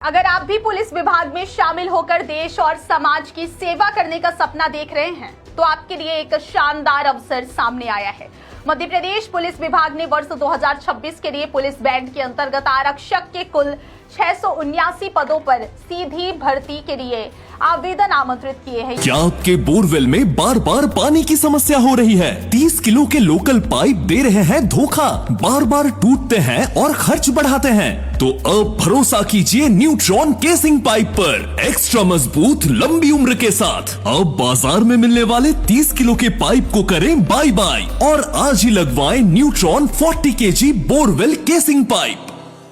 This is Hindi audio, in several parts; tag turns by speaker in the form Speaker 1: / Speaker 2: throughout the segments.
Speaker 1: अगर आप भी पुलिस विभाग में शामिल होकर देश और समाज की सेवा करने का सपना देख रहे हैं तो आपके लिए एक शानदार अवसर सामने आया है। मध्य प्रदेश पुलिस विभाग ने वर्ष 2026 के लिए पुलिस बैंड के अंतर्गत आरक्षक के कुल 679 पदों पर सीधी भर्ती के लिए आवेदन आमंत्रित किए हैं।
Speaker 2: क्या आपके बोरवेल में बार बार पानी की समस्या हो रही है? 30 किलो के लोकल पाइप दे रहे हैं धोखा, बार बार टूटते हैं और खर्च बढ़ाते हैं? तो अब भरोसा कीजिए न्यूट्रॉन केसिंग पाइप पर, एक्स्ट्रा मजबूत लंबी उम्र के साथ। अब बाजार में मिलने वाले 30 किलो के पाइप को करें बाय बाय और आज ही लगवाएं neutron 40 kg borewell casing pipe.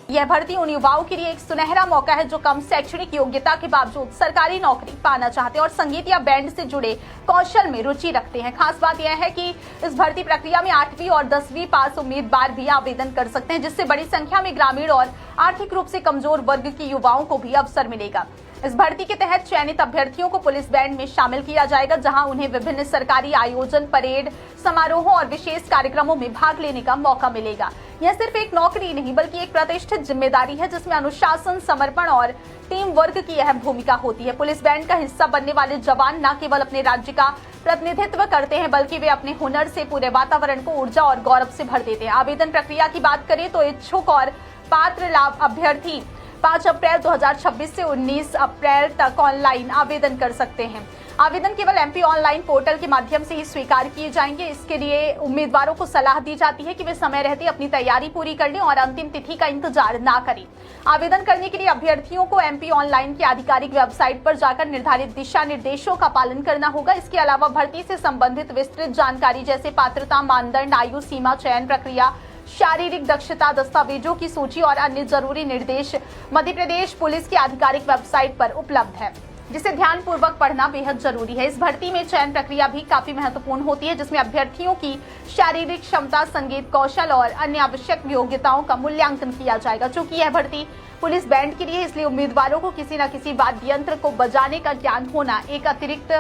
Speaker 1: यह भर्ती उन युवाओं के लिए एक सुनहरा मौका है जो कम शैक्षणिक योग्यता के बावजूद सरकारी नौकरी पाना चाहते हैं और संगीत या बैंड से जुड़े कौशल में रुचि रखते हैं। खास बात यह है कि इस भर्ती प्रक्रिया में 8वीं और 10वीं पास उम्मीदवार भी आवेदन कर सकते हैं, जिससे बड़ी संख्या में ग्रामीण और आर्थिक रूप से कमजोर वर्ग के युवाओं को भी अवसर मिलेगा। इस भर्ती के तहत चयनित अभ्यर्थियों को पुलिस बैंड में शामिल किया जाएगा, जहां उन्हें विभिन्न सरकारी आयोजन, परेड, समारोहों और विशेष कार्यक्रमों में भाग लेने का मौका मिलेगा। यह सिर्फ एक नौकरी नहीं बल्कि एक प्रतिष्ठित जिम्मेदारी है जिसमें अनुशासन, समर्पण और टीम वर्क की अहम भूमिका होती है। पुलिस बैंड का हिस्सा बनने वाले जवान न केवल अपने राज्य का प्रतिनिधित्व करते हैं बल्कि वे अपने हुनर से पूरे वातावरण को ऊर्जा और गौरव से भर देते हैं। आवेदन प्रक्रिया की बात करें तो इच्छुक और पात्र लाभ अभ्यर्थी 5 अप्रैल 2026 से 19 अप्रैल तक ऑनलाइन आवेदन कर सकते हैं। आवेदन केवल एमपी ऑनलाइन पोर्टल के माध्यम से ही स्वीकार किए जाएंगे। इसके लिए उम्मीदवारों को सलाह दी जाती है कि वे समय रहते अपनी तैयारी पूरी कर लें और अंतिम तिथि का इंतजार ना करें। आवेदन करने के लिए अभ्यर्थियों को एमपी ऑनलाइन की आधिकारिक वेबसाइट पर जाकर निर्धारित दिशा निर्देशों का पालन करना होगा। इसके अलावा भर्ती से संबंधित विस्तृत जानकारी जैसे पात्रता मानदंड, आयु सीमा, चयन प्रक्रिया, शारीरिक दक्षता, दस्तावेजों की सूची और अन्य जरूरी निर्देश मध्य प्रदेश पुलिस की आधिकारिक वेबसाइट पर उपलब्ध है, जिसे ध्यान पूर्वक पढ़ना बेहद जरूरी है। इस भर्ती में चयन प्रक्रिया भी काफी महत्वपूर्ण होती है, जिसमें अभ्यर्थियों की शारीरिक क्षमता, संगीत कौशल और अन्य आवश्यक योग्यताओं का मूल्यांकन किया जाएगा। चूंकि यह भर्ती पुलिस बैंड के लिए, इसलिए उम्मीदवारों को किसी न किसी वाद्य यंत्र को बजाने का ज्ञान होना एक अतिरिक्त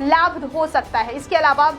Speaker 1: लाभ हो सकता है। इसके अलावा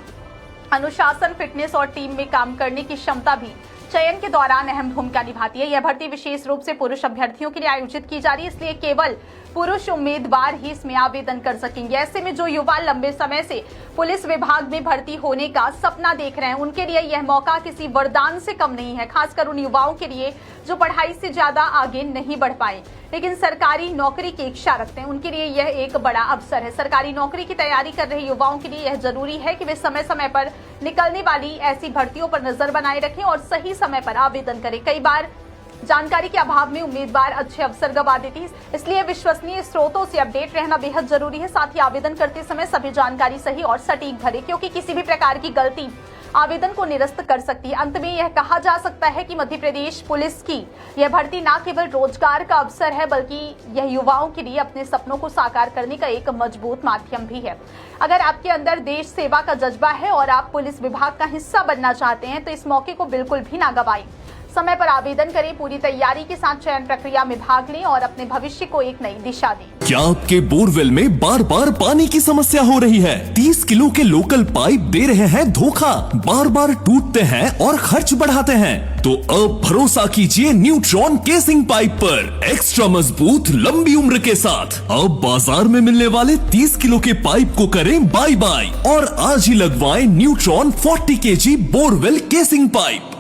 Speaker 1: अनुशासन, फिटनेस और टीम में काम करने की क्षमता भी चयन के दौरान अहम भूमिका निभाती है। यह भर्ती विशेष रूप से पुरुष अभ्यर्थियों के लिए आयोजित की जा रही है, इसलिए केवल पुरुष उम्मीदवार ही इसमें आवेदन कर सकेंगे। ऐसे में जो युवा लंबे समय से पुलिस विभाग में भर्ती होने का सपना देख रहे हैं, उनके लिए यह मौका किसी वरदान से कम नहीं है। खासकर उन युवाओं के लिए जो पढ़ाई से ज्यादा आगे नहीं बढ़ पाए लेकिन सरकारी नौकरी की इच्छा रखते हैं, उनके लिए यह एक बड़ा अवसर है। सरकारी नौकरी की तैयारी कर रहे युवाओं के लिए यह जरूरी है कि वे समय समय पर निकलने वाली ऐसी भर्तियों पर नजर बनाए रखें और सही समय पर आवेदन करें। कई बार जानकारी के अभाव में उम्मीदवार अच्छे अवसर गंवा देते हैं, इसलिए विश्वसनीय स्रोतों से अपडेट रहना बेहद जरूरी है। साथ ही आवेदन करते समय सभी जानकारी सही और सटीक भरें, क्योंकि किसी भी प्रकार की गलती आवेदन को निरस्त कर सकती है। अंत में यह कहा जा सकता है कि मध्य प्रदेश पुलिस की यह भर्ती न केवल रोजगार का अवसर है बल्कि यह युवाओं के लिए अपने सपनों को साकार करने का एक मजबूत माध्यम भी है। अगर आपके अंदर देश सेवा का जज्बा है और आप पुलिस विभाग का हिस्सा बनना चाहते हैं तो इस मौके को बिल्कुल भी ना गंवाएं। समय पर आवेदन करें, पूरी तैयारी के साथ चयन प्रक्रिया में भाग लें और अपने भविष्य को एक नई दिशा दें।
Speaker 2: क्या आपके बोरवेल में बार बार पानी की समस्या हो रही है? 30 किलो के लोकल पाइप दे रहे हैं धोखा, बार बार टूटते हैं और खर्च बढ़ाते हैं? तो अब भरोसा कीजिए न्यूट्रॉन केसिंग पाइप पर, एक्स्ट्रा मजबूत लंबी उम्र के साथ। अब बाजार में मिलने वाले 30 किलो के पाइप को करें बाय बाय और आज ही लगवाएं neutron 40 kg borewell casing pipe.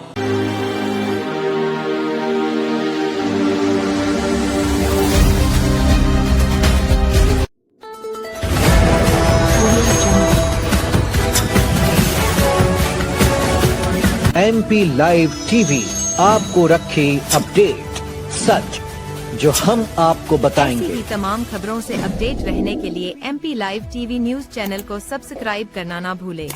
Speaker 3: MP live TV आपको रखे अपडेट, सच जो हम आपको बताएंगे।
Speaker 4: ऐसी ही तमाम खबरों से अपडेट रहने के लिए MP live TV news channel को सब्सक्राइब करना ना भूले।